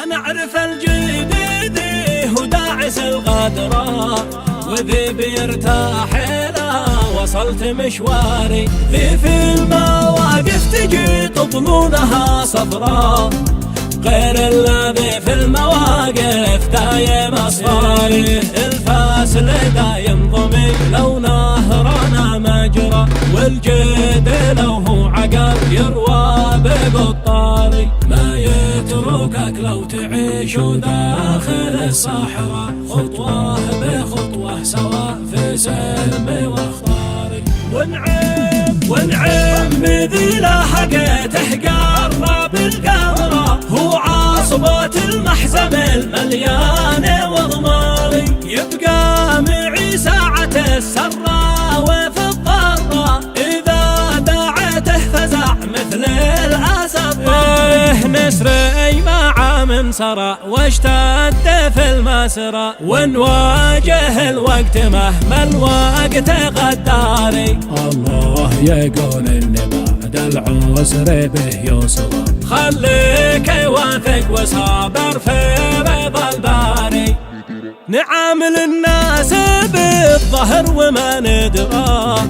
أنا أعرف الجديد هو داعس الغدرة، وذي بيرتاح له وصلت مشواري. ذي في المواقف تجي تطلونها صفرا، غير الذي في المواقف دايم أصفاري. الفاسل دايم ضمي لو نهرنا مجرى، والجد لو هو عقل يروى بقطاري. ما يتركك لو تعيش داخل الصحراء، خطوة بخطوة سوا في سلمي واخطاري. ونعم بذي لاحقته قرب القمرة، هو عاصبة المحزم المليان وضماري. يبقى معي ساعة السراء وفي الضراء، إذا دعته فزع مثل الأسد. نسري مع من سرى واشتد في المسرى، ونواجه الوقت مهما الوقت غداري. الله يقول إن بعد العسر به يسرا، خليك واثق وصابر في رضا الباري. نعامل الناس بالظهر وما ندرى،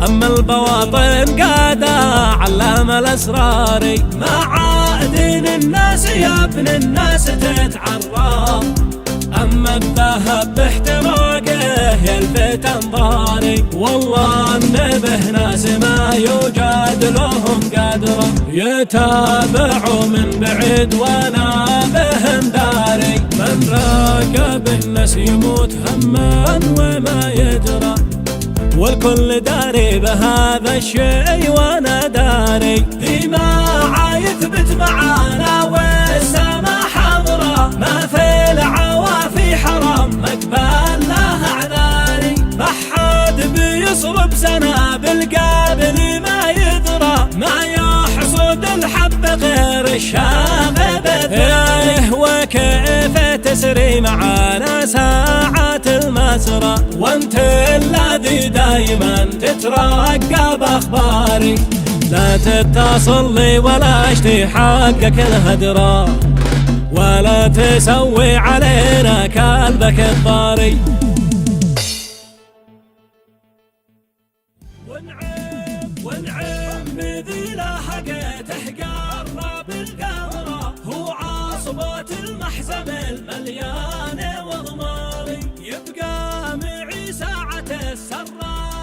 أما البواطن قادة علام الأسرار. معادن الناس يا ابن الناس تتعرى، أما الذهب باحتراقه يلفت انظاري. والله انبه ناس ما يوجد لهم قدره، يتابعوا من بعيد وانا بهم داري. من راقب الناس يموت هما وما يدرى، والكل داري بهذا الشيء وانا داري. ذي ما يثبت معانا والسما حضرة، ما في العوافي حرام مقبل لها اعذاري. ما حد بيصرب سنة بالقابل ما يدرى، ما يحصد الحب غير الشاغب. وكيف تسري معانا ساعات المسرى، وانت الذي دايما تترقب اخباري. لا تتصل لي ولا اشتي حقك الهدرة، ولا تسوي علينا كلبك الضاري. ونعم بذي لاحقته قرب القمرة، هو عاصبة المحزم المليان وضماري. يبقى معي ساعة السراء